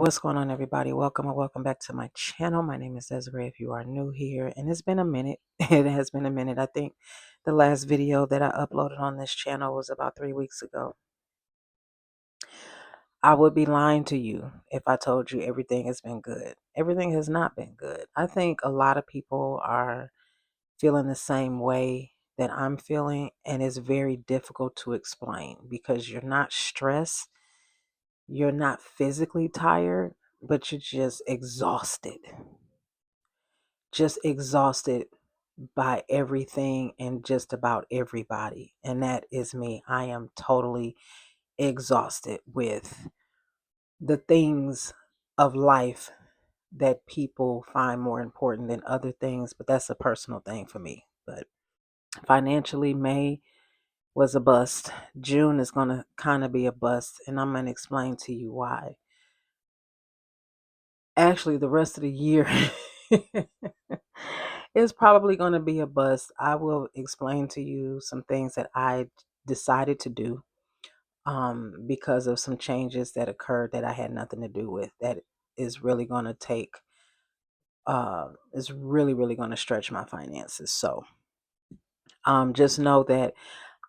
What's going on, everybody? Welcome and welcome back to my channel. My name is Desiree if you are new here, and it's been a minute. It has been a minute. I think the last video that I uploaded on this channel was about 3 weeks ago. I would be lying to you if I told you everything has been good. Everything has not been good. I think a lot of people are feeling the same way that I'm feeling, and it's very difficult to explain because you're not stressed. You're not physically tired, but you're just exhausted. Just exhausted by everything and just about everybody. And that is me. I am totally exhausted with the things of life that people find more important than other things, but that's a personal thing for me. But financially, May was a bust. June is going to kind of be a bust, and I'm going to explain to you why. Actually, the rest of the year is probably going to be a bust. I will explain to you some things that I decided to do because of some changes that occurred that I had nothing to do with. That is really going to take, is really going to stretch my finances. So just know that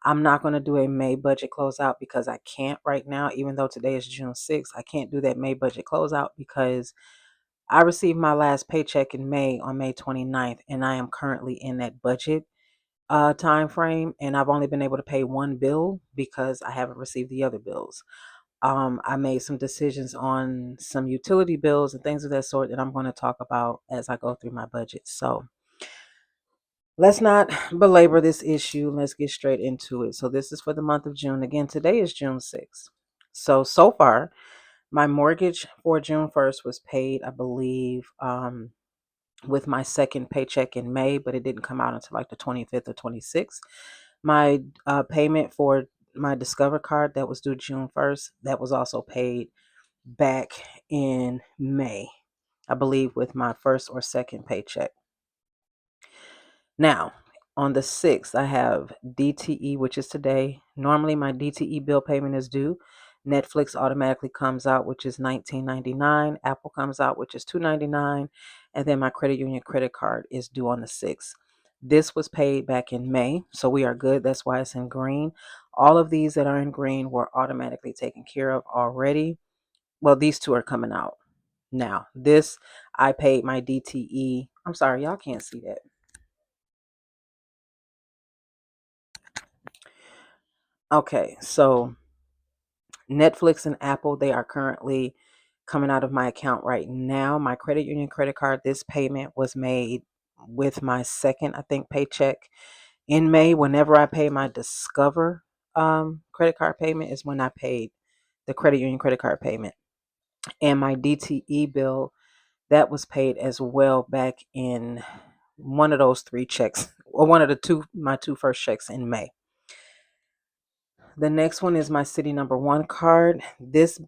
I'm not going to do a May budget closeout because I can't right now, even though today is June 6th. I can't do that May budget closeout because I received my last paycheck in May on May 29th, and I am currently in that budget time frame, and I've only been able to pay one bill because I haven't received the other bills. I made some decisions on some utility bills and things of that sort that I'm going to talk about as I go through my budget. So let's not belabor this issue. Let's get straight into it. So this is for the month of June. Again, today is June 6th. So far, my mortgage for June 1st was paid, I believe, with my second paycheck in May, but it didn't come out until like the 25th or 26th. My payment for my Discover card that was due June 1st, that was also paid back in May, I believe, with my first or second paycheck. Now, on the 6th, I have DTE, which is today. Normally, my DTE bill payment is due. Netflix automatically comes out, which is $19.99. Apple comes out, which is $2.99. And then my credit union credit card is due on the 6th. This was paid back in May, so we are good. That's why it's in green. All of these that are in green were automatically taken care of already. Well, these two are coming out now. This, I paid my DTE. I'm sorry, y'all can't see that. Okay, so Netflix and Apple, they are currently coming out of my account right now. My credit union credit card, this payment was made with my second, I think, paycheck in May. Whenever I pay my Discover credit card payment is when I paid the credit union credit card payment. And my DTE bill, that was paid as well back in one of those three checks, or one of the two, my two first checks in May. The next one is my City Number One card. This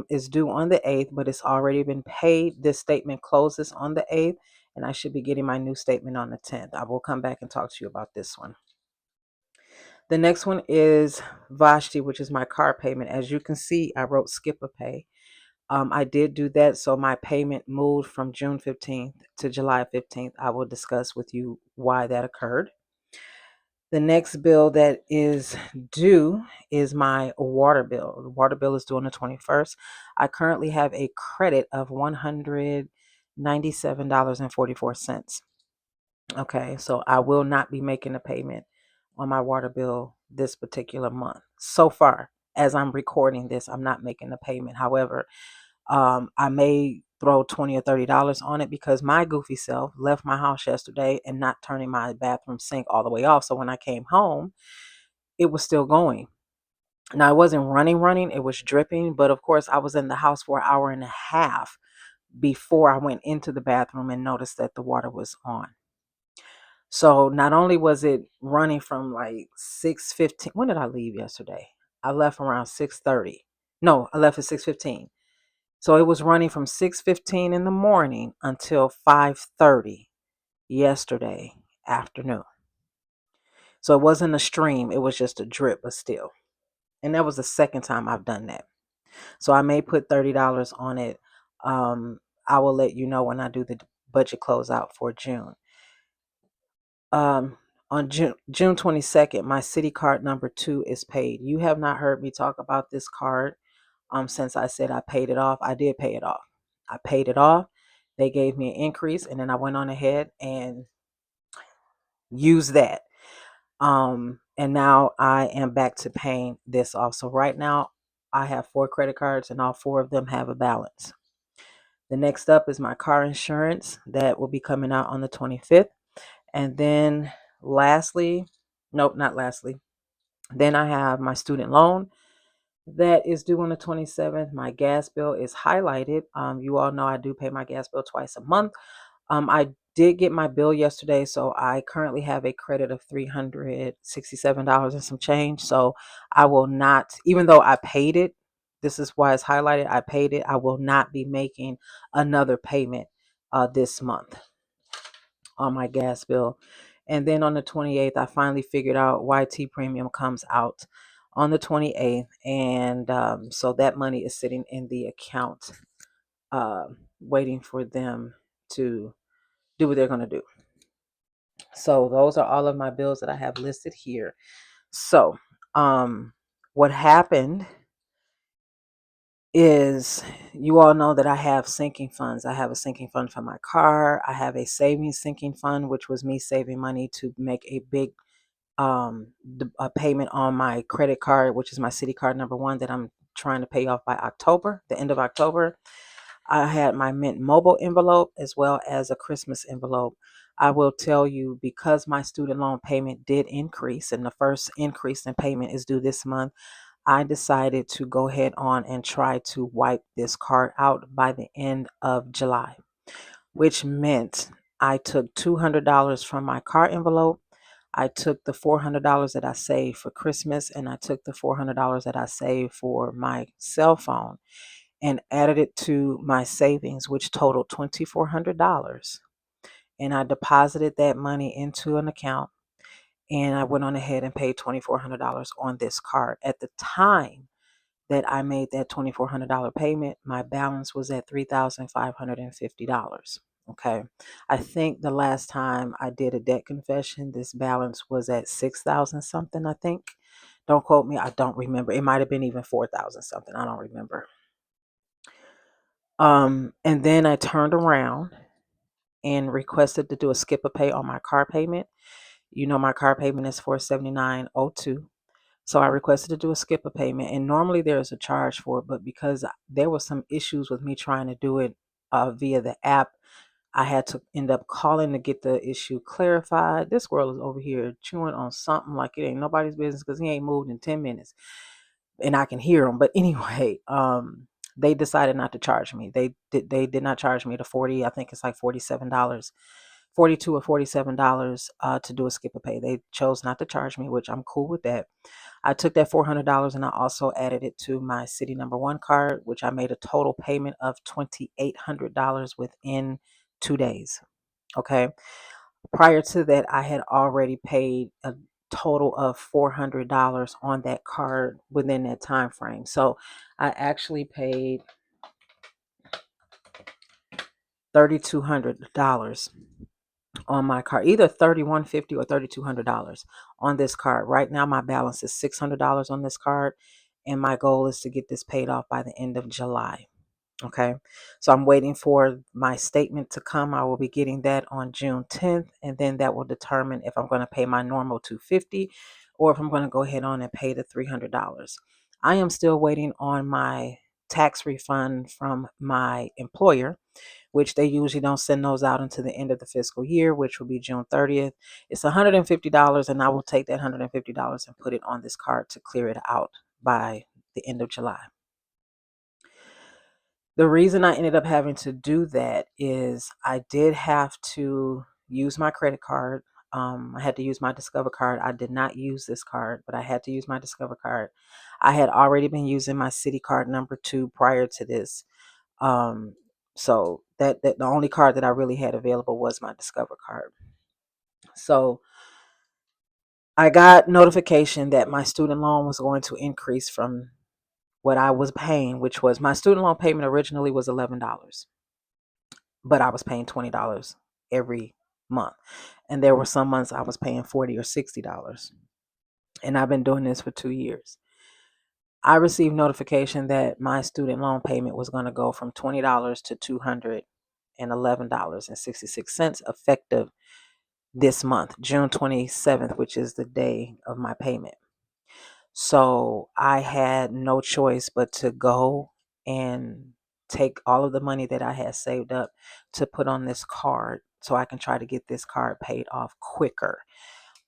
is due on the 8th, but it's already been paid. This statement closes on the 8th, and I should be getting my new statement on the 10th. I will come back and talk to you about this one. The next one is Vashti, which is my car payment. As you can see, I wrote skip a pay. I did do that, so my payment moved from June 15th to July 15th. I will discuss with you why that occurred. The next bill that is due is my water bill. The water bill is due on the 21st. I currently have a credit of $197.44. Okay, so I will not be making a payment on my water bill this particular month. So far, as I'm recording this, I'm not making a payment. However, I may throw $20 or $30 on it because my goofy self left my house yesterday and not turning my bathroom sink all the way off. So when I came home, it was still going. Now, it wasn't running, it was dripping. But of course, I was in the house for an hour and a half before I went into the bathroom and noticed that the water was on. So not only was it running from like 6:15. When did I leave yesterday? I left around 6:30. No, I left at 6:15. So it was running from 6:15 in the morning until 5:30 yesterday afternoon. So it wasn't a stream, it was just a drip, but still. And that was the second time I've done that. So I may put $30 on it I will let you know when I do the budget closeout for June. Um, on June 22nd, my city card number 2 is paid. You have not heard me talk about this card since I said I paid it off. I did pay it off. I paid it off. They gave me an increase, and then I went on ahead and used that. And now I am back to paying this off. So right now I have 4 credit cards and all 4 of them have a balance. The next up is my car insurance that will be coming out on the 25th. And then lastly, nope, not lastly. Then I have my student loan that is due on the 27th. My gas bill is highlighted. You all know I do pay my gas bill twice a month. I did get my bill yesterday, so I currently have a credit of $367 and some change. So I will not, even though I paid it, this is why it's highlighted. I paid it. I will not be making another payment this month on my gas bill. And then on the 28th, I finally figured out why T Premium comes out on the 28th. And so that money is sitting in the account, waiting for them to do what they're going to do. So those are all of my bills that I have listed here. So what happened is, you all know that I have sinking funds. I have a sinking fund for my car. I have a savings sinking fund, which was me saving money to make a big a payment on my credit card, which is my city card number 1 that I'm trying to pay off by October, the end of October. I had my Mint Mobile envelope as well as a Christmas envelope. I will tell you, because my student loan payment did increase and the first increase in payment is due this month, I decided to go ahead on and try to wipe this card out by the end of July, which meant I took $200 from my car envelope. I took the $400 that I saved for Christmas, and I took the $400 that I saved for my cell phone and added it to my savings, which totaled $2,400. And I deposited that money into an account, and I went on ahead and paid $2,400 on this card. At the time that I made that $2,400 payment, my balance was at $3,550. Okay. I think the last time I did a debt confession, this balance was at 6,000 something, I think. Don't quote me. I don't remember. It might have been even 4,000 something. I don't remember. And then I turned around and requested to do a skip a pay on my car payment. You know, my car payment is $479.02. So I requested to do a skip a payment, and normally there's a charge for it, but because there was some issues with me trying to do it via the app, I had to end up calling to get the issue clarified. This girl is over here chewing on something like it ain't nobody's business because he ain't moved in 10 minutes, and I can hear him. But anyway, they decided not to charge me. They did not charge me the 40. I think it's like $47, 42 or $47 to do a skip a pay. They chose not to charge me, which I'm cool with that. I took that $400 and I also added it to my city number 1 card, which I made a total payment of $2,800 within 2 days. Okay. Prior to that, I had already paid a total of $400 on that card within that time frame. So I actually paid $3,200 on my card, either $3,150 or $3,200 on this card. Right now, my balance is $600 on this card, and my goal is to get this paid off by the end of July. Okay, so I'm waiting for my statement to come. I will be getting that on June 10th, and then that will determine if I'm going to pay my normal $250 or if I'm going to go ahead on and pay the $300. I am still waiting on my tax refund from my employer, which they usually don't send those out until the end of the fiscal year, which will be June 30th. It's $150, and I will take that $150 and put it on this card to clear it out by the end of July. The reason I ended up having to do that is I did have to use my credit card. I had to use my Discover card. I did not use this card, but I had to use my Discover card. I had already been using my city card number 2 prior to this. Um, so that the only card that I really had available was my Discover card. So I got notification that my student loan was going to increase from what I was paying, which was my student loan payment originally was $11, but I was paying $20 every month. And there were some months I was paying $40 or $60. And I've been doing this for 2 years. I received notification that my student loan payment was going to go from $20 to $211.66 effective this month, June 27th, which is the day of my payment. So I had no choice but to go and take all of the money that I had saved up to put on this card so I can try to get this card paid off quicker.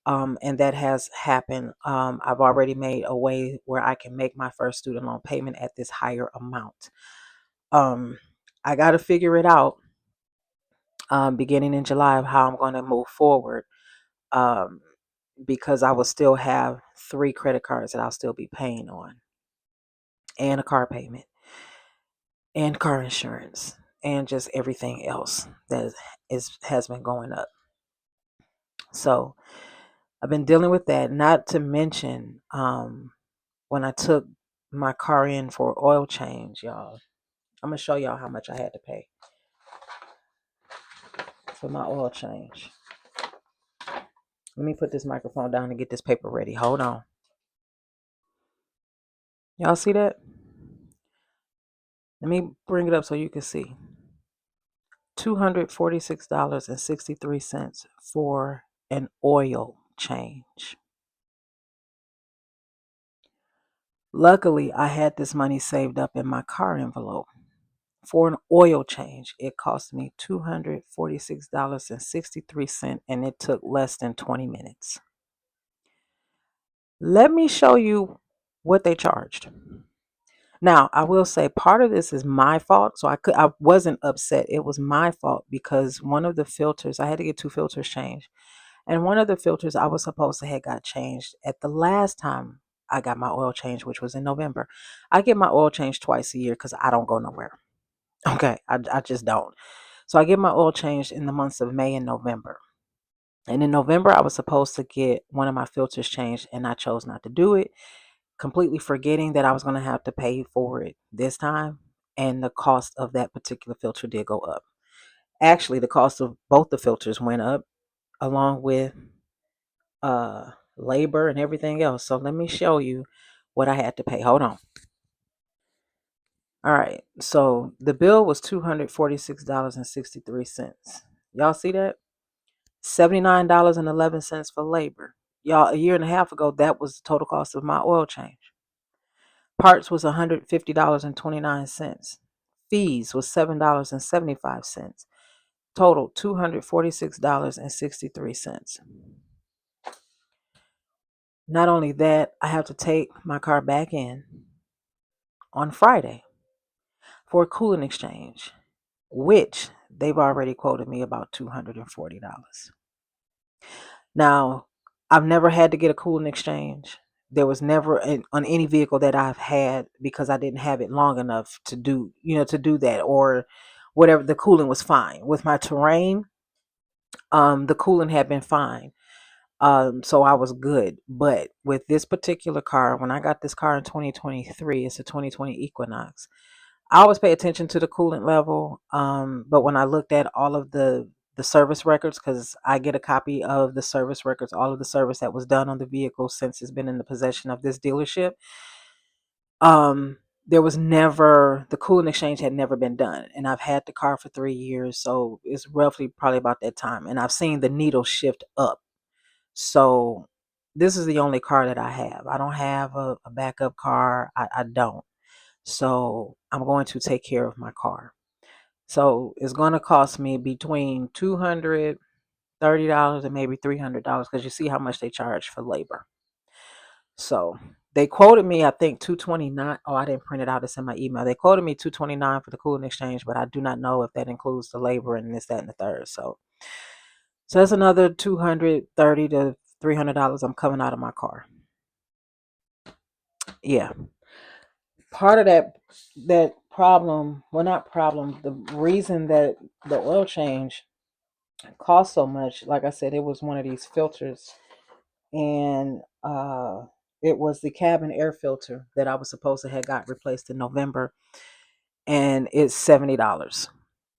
And that has happened. I've already made a way where I can make my first student loan payment at this higher amount. Um, I got to figure it out beginning in July of how I'm going to move forward, um, because I will still have 3 credit cards that I'll still be paying on, and a car payment, and car insurance, and just everything else that has been going up. So I've been dealing with that. Not to mention, when I took my car in for oil change, y'all, I'm gonna show y'all how much I had to pay for my oil change. Let me put this microphone down and get this paper ready. Hold on. Y'all see that? Let me bring it up so you can see. $246.63 for an oil change. Luckily, I had this money saved up in my car envelope. For an oil change, it cost me $246.63, and it took less than 20 minutes. Let me show you what they charged. Now, I will say part of this is my fault, so I wasn't upset. It was my fault because one of the filters, I had to get 2 filters changed. And one of the filters I was supposed to have got changed at the last time I got my oil change, which was in November. I get my oil changed twice a year because I don't go nowhere. Okay, I just don't. So I get my oil changed in the months of May and November. And in November, I was supposed to get one of my filters changed, and I chose not to do it, completely forgetting that I was going to have to pay for it this time. And the cost of that particular filter did go up. Actually, the cost of both the filters went up along with uh labor and everything else. So let me show you what I had to pay. Hold on. All right. So the bill was $246.63. Y'all see that? $79.11 for labor. Y'all, a year and a half ago, that was the total cost of my oil change. Parts was $150.29. Fees was $7.75. Total $246.63. Not only that, I have to take my car back in on Friday for a coolant exchange, which they've already quoted me about $240. Now, I've never had to get a coolant exchange. There was never on any vehicle that I've had, because I didn't have it long enough to do that, or whatever. The coolant was fine with my terrain. The coolant had been fine. So I was good. But with this particular car, when I got this car in 2023, it's a 2020 Equinox. I always pay attention to the coolant level. But when I looked at all of the service records, because I get a copy of the service records, all of the service that was done on the vehicle since it's been in the possession of this dealership, there was never, the coolant exchange had never been done. And I've had the car for 3 years, so it's roughly probably about that time. And I've seen the needle shift up. So this is the only car that I have. I don't have a backup car. I don't. So I'm going to take care of my car. So it's going to cost me between $230 and maybe $300, because you see how much they charge for labor. So they quoted me, I think, 229. Oh, I didn't print it out. It's in my email. They quoted me 229 for the coolant exchange, but I do not know if that includes the labor and this, that, and the third. So that's another $230 to $300 I'm coming out of my car. Yeah. Part of that problem, well, not problem, the reason that the oil change cost so much, like I said, it was one of these filters, and It was the cabin air filter that I was supposed to have got replaced in November, and it's $70.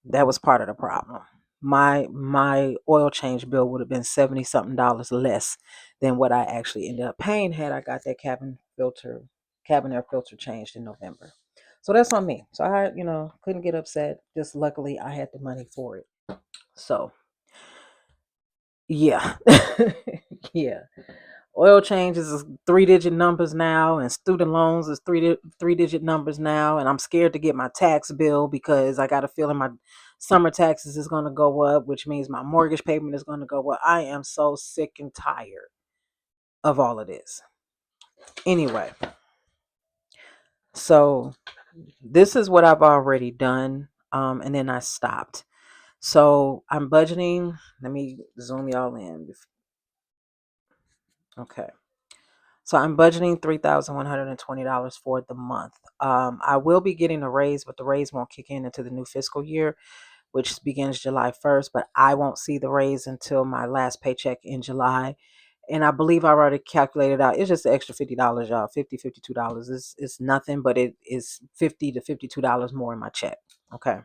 That was part of the problem. My oil change bill would have been 70 something dollars less than what I actually ended up paying had I got that cabin air filter changed in November. So that's on me. So I, couldn't get upset. Just luckily I had the money for it. So yeah. Yeah. Oil changes is three-digit numbers now, and student loans is three-digit numbers now. And I'm scared to get my tax bill because I got a feeling my summer taxes is going to go up, which means my mortgage payment is going to go up. I am so sick and tired of all of this. Anyway, so this is what I've already done, and then I stopped. So I'm budgeting. Let me zoom y'all in. Okay. So I'm budgeting $3,120 for the month. I will be getting a raise, but the raise won't kick in into the new fiscal year, which begins July 1st. But I won't see the raise until my last paycheck in July. And I believe I already calculated out. It's just an extra $50, y'all. $52. It's nothing, but it is $50 to $52 more in my check. Okay.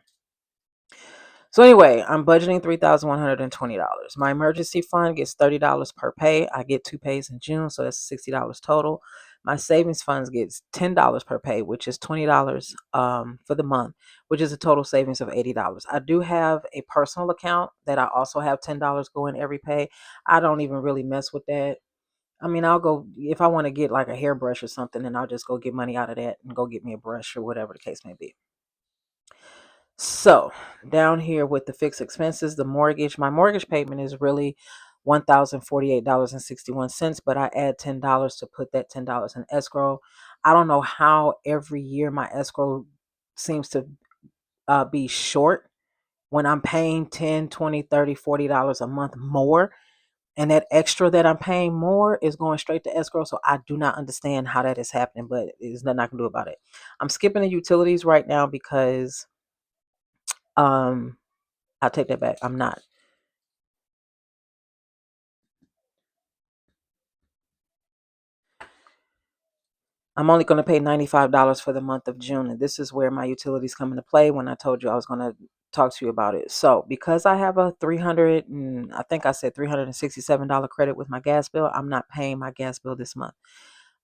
So anyway, I'm budgeting $3,120. My emergency fund gets $30 per pay. I get 2 pays in June, so that's $60 total. My savings funds gets $10 per pay, which is $20 for the month, which is a total savings of $80. I do have a personal account that I also have $10 going every pay. I don't even really mess with that. I mean, I'll go if I want to get like a hairbrush or something, then I'll just go get money out of that and go get me a brush or whatever the case may be. So down here with the fixed expenses, my mortgage payment is really $1,048.61, but I add $10 to put that $10 in escrow. I don't know how every year my escrow seems to be short when I'm paying 10, 20, 30, $40 a month more. And that extra that I'm paying more is going straight to escrow. So I do not understand how that is happening, but there's nothing I can do about it. I'm skipping the utilities right now because um I'll take that back. I'm not. I'm only going to pay $95 for the month of June. And this is where my utilities come into play when I told you I was going to talk to you about it. So because I have a I think I said $367 credit with my gas bill, I'm not paying my gas bill this month.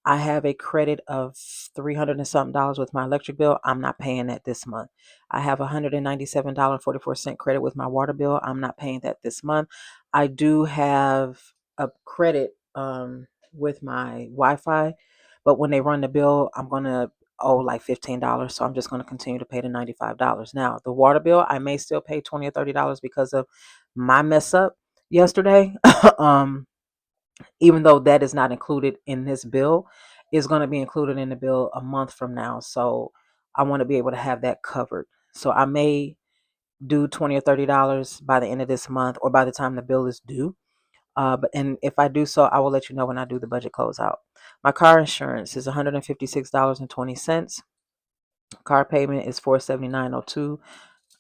I have a credit of 300 and something dollars with my electric bill. I'm not paying that this month. I have $197.44 credit with my water bill. I'm not paying that this month. I do have a credit with my Wi-Fi, but when they run the bill, I'm gonna owe like $15. So I'm just gonna continue to pay the $95. Now the water bill, I may still pay $20 or $30 because of my mess up yesterday. um Even though that is not included in this bill, is going to be included in the bill a month from now. So I want to be able to have that covered. So I may do $20 or $30 by the end of this month or by the time the bill is due. And if I do so, I will let you know when I do the budget closeout. My car insurance is $156.20. Car payment is $479.02.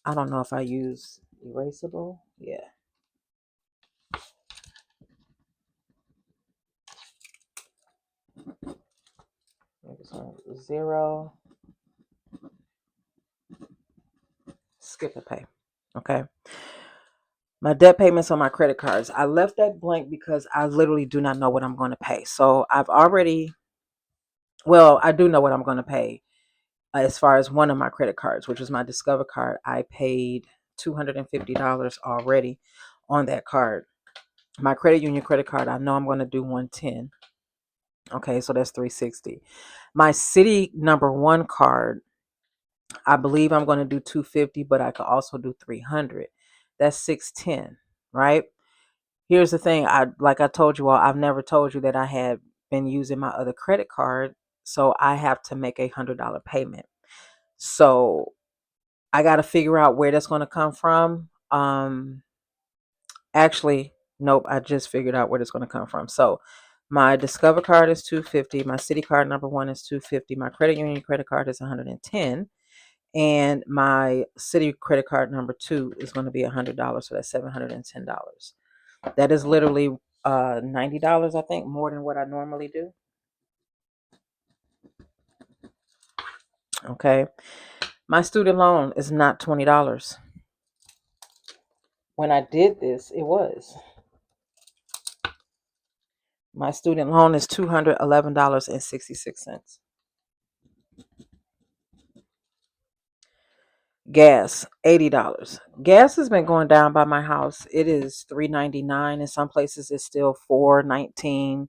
I don't know if I use erasable. Yeah. Zero. Skip a pay. Okay. My debt payments on my credit cards. I left that blank because I literally do not know what I'm going to pay. So I do know what I'm going to pay as far as one of my credit cards, which is my Discover card. I paid $250 already on that card. My credit union credit card, I know I'm going to do 110. Okay, so that's 360. My City number one card, I believe I'm going to do 250, but I could also do 300. That's 610, right? Here's the thing. Like I told you all, I've never told you that I had been using my other credit card, so I have to make $100 payment. So I got to figure out where that's going to come from. Actually, nope. I just figured out where it's going to come from. So my Discover card is 250. My City card number one is 250. My credit union credit card is 110, and my City credit card number two is going to be $100. So that's $710. That is literally $90, I think, more than what I normally do. Okay. My student loan is not $20. When I did this, it was. My student loan is $211.66. Gas, $80. Gas has been going down by my house. It is $3.99. In some places it's still $4.19,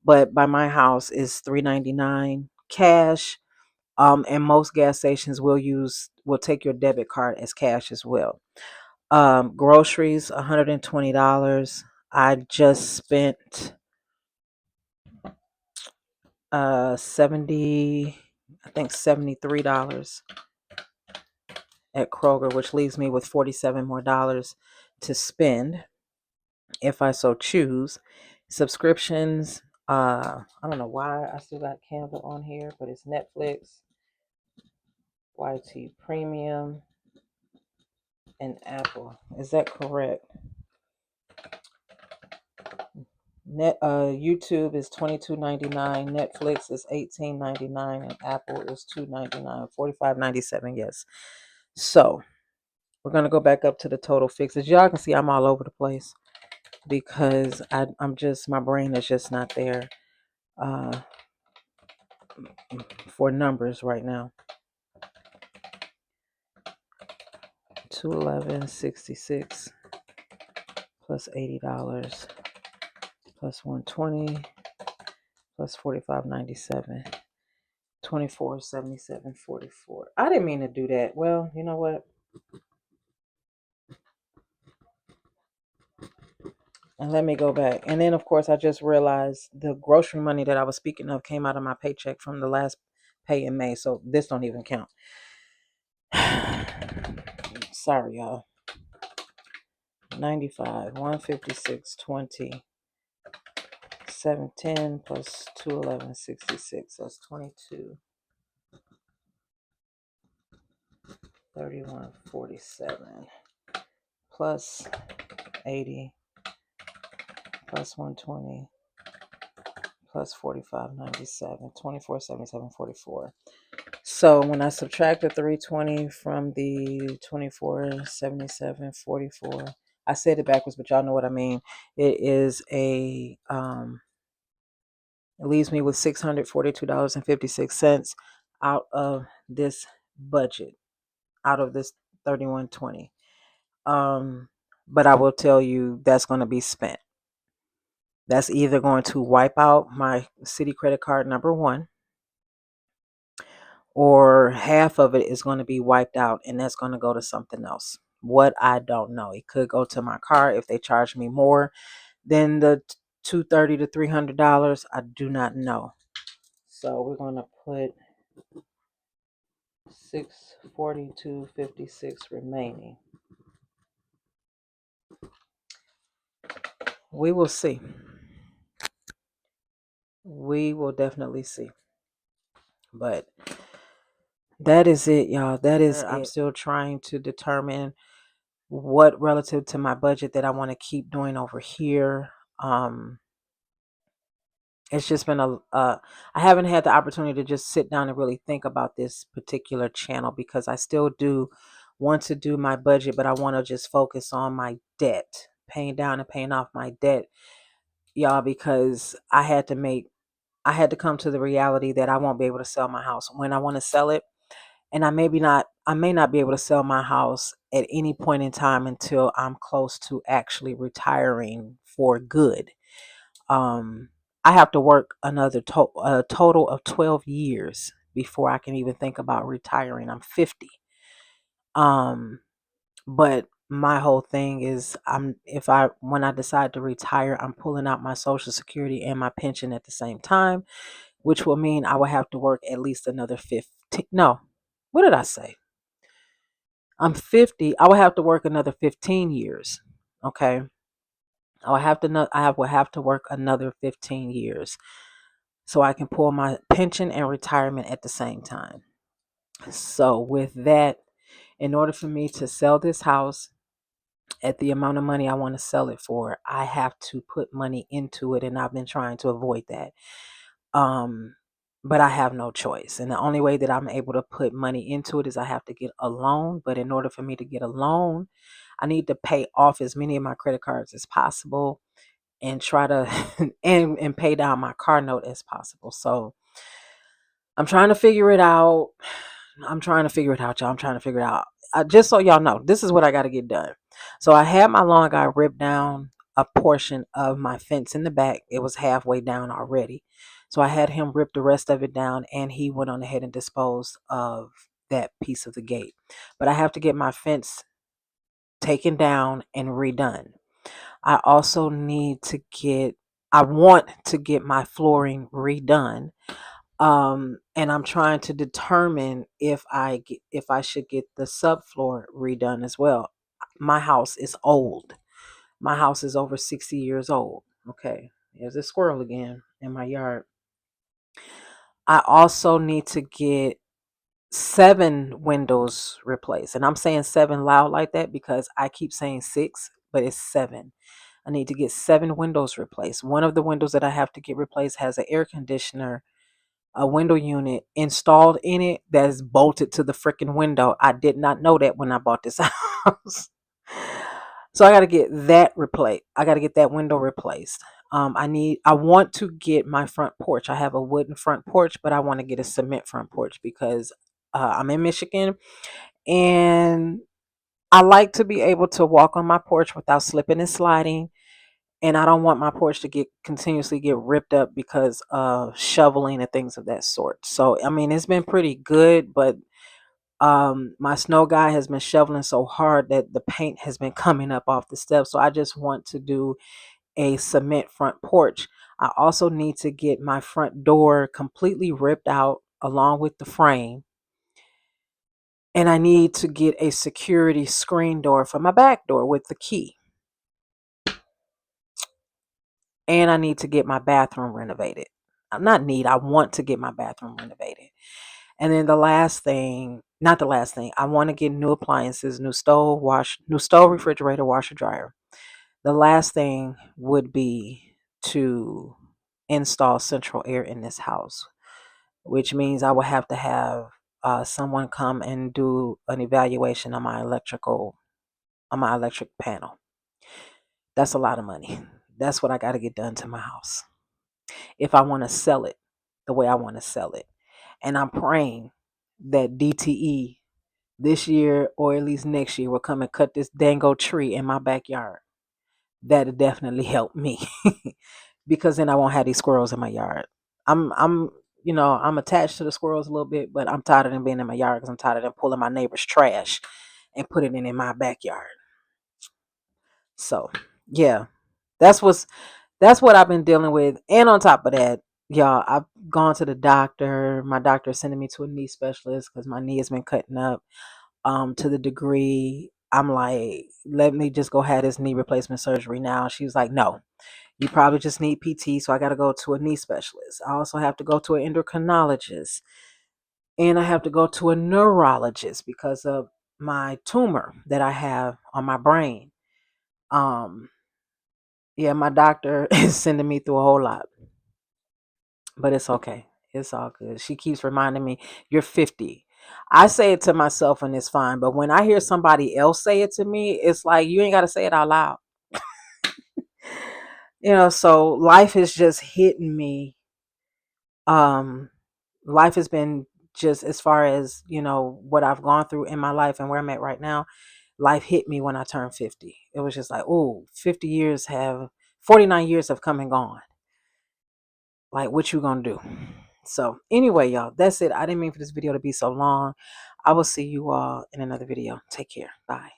but by my house it's $3.99 cash. And most gas stations will take your debit card as cash as well. Groceries, $120. I just spent 70, I think $73 at Kroger, which leaves me with 47 more dollars to spend if I so choose. Subscriptions, I don't know why I still got Canva on here, but it's Netflix, YT Premium, and Apple. Is that correct? YouTube is $22.99, Netflix is $18.99, and Apple is $2.99, $45.97. Yes. So we're gonna go back up to the total fixes. Y'all can see I'm all over the place because I'm just, my brain is just not there uh, for numbers right now. 211.66 plus $80 plus 120 plus 45.97. 24.77.44. I didn't mean to do that. Well, you know what? And let me go back. And then, of course, I just realized the grocery money that I was speaking of came out of my paycheck from the last pay in May. So this don't even count. Sorry, y'all. 95, 156.20, 710 plus 211.66. That's 22, 31.47 plus 80 plus 120 plus 45.97, 24.77.44. So when I subtract the 320 from the 24.77.44, I said it backwards, but y'all know what I mean. It is it leaves me with $642.56 out of this budget, out of this 3120. But I will tell you that's going to be spent. That's either going to wipe out my Citi credit card number one, or half of it is going to be wiped out and that's going to go to something else. What, I don't know. It could go to my car if they charge me more than the $230 to $300. I do not know. So we're going to put 642.56 remaining. We will see. We will definitely see. But that is it, y'all. That is I'm still trying to determine what relative to my budget that I want to keep doing over here. It's just been I haven't had the opportunity to just sit down and really think about this particular channel because I still do want to do my budget, but I want to just focus on my debt, paying down and paying off my debt, y'all, because I had to come to the reality that I won't be able to sell my house when I want to sell it. And I may not be able to sell my house at any point in time until I'm close to actually retiring for good. I have to work another a total of 12 years before I can even think about retiring. I'm 50. But my whole thing is when I decide to retire, I'm pulling out my Social Security and my pension at the same time, which will mean I will have to work at least another 15. No, what did I say? I'm 50. I will have to work another 15 years. Okay. I will have to work another 15 years so I can pull my pension and retirement at the same time. So with that, in order for me to sell this house at the amount of money I want to sell it for, I have to put money into it, and I've been trying to avoid that. Um but I have no choice. And the only way that I'm able to put money into it is I have to get a loan. But in order for me to get a loan, I need to pay off as many of my credit cards as possible and try to and pay down my car note as possible. So I'm trying to figure it out. I'm trying to figure it out, y'all. I'm trying to figure it out. Just so y'all know, this is what I got to get done. So I had my lawn guy rip down a portion of my fence in the back. It was halfway down already. So I had him rip the rest of it down, and he went on ahead and disposed of that piece of the gate. But I have to get my fence taken down and redone. I also need to get, I want to get my flooring redone. And I'm trying to determine if I should get the subfloor redone as well. My house is old. My house is over 60 years old. Okay. There's a squirrel again in my yard. I also need to get 7 windows replaced. And I'm saying 7 loud like that because I keep saying 6, but it's 7. I need to get 7 windows replaced. One of the windows that I have to get replaced has an air conditioner, a window unit installed in it that's bolted to the freaking window. I did not know that when I bought this house. So I got to get that replaced. I got to get that window replaced. I want to get my front porch. I have a wooden front porch, but I want to get a cement front porch because I'm in Michigan and I like to be able to walk on my porch without slipping and sliding. And I don't want my porch to get continuously get ripped up because of shoveling and things of that sort. So I mean, it's been pretty good, but my snow guy has been shoveling so hard that the paint has been coming up off the steps. So I just want to do a cement front porch. I also need to get my front door completely ripped out along with the frame. And I need to get a security screen door for my back door with the key. And I need to get my bathroom renovated. I'm not need, I want to get my bathroom renovated. And then the last thing, not the last thing, I want to get new appliances, new stove, refrigerator, washer, dryer. The last thing would be to install central air in this house, which means I will have to have someone come and do an evaluation on my electric panel. That's a lot of money. That's what I got to get done to my house if I want to sell it the way I want to sell it. And I'm praying that DTE this year or at least next year will come and cut this dango tree in my backyard. That'll definitely help me because then I won't have these squirrels in my yard. I'm I'm attached to the squirrels a little bit, but I'm tired of them being in my yard because I'm tired of them pulling my neighbor's trash and putting it in my backyard. So yeah, that's what's that's what I've been dealing with. And on top of that, y'all, I've gone to the doctor. My doctor is sending me to a knee specialist because my knee has been cutting up to the degree I'm like, let me just go have this knee replacement surgery now. She was like, no, you probably just need PT. So I got to go to a knee specialist. I also have to go to an endocrinologist and I have to go to a neurologist because of my tumor that I have on my brain. Um, yeah, my doctor is sending me through a whole lot, but it's okay. It's all good. She keeps reminding me, you're 50. I say it to myself and it's fine. But when I hear somebody else say it to me, it's like, you ain't got to say it out loud. So life is just hitting me. Um, Life has been just as far as, what I've gone through in my life and where I'm at right now. Life hit me when I turned 50. It was just like, oh, 49 years have come and gone. Like, what you gonna do? So anyway, y'all, that's it. I didn't mean for this video to be so long. I will see you all in another video. Take care. Bye.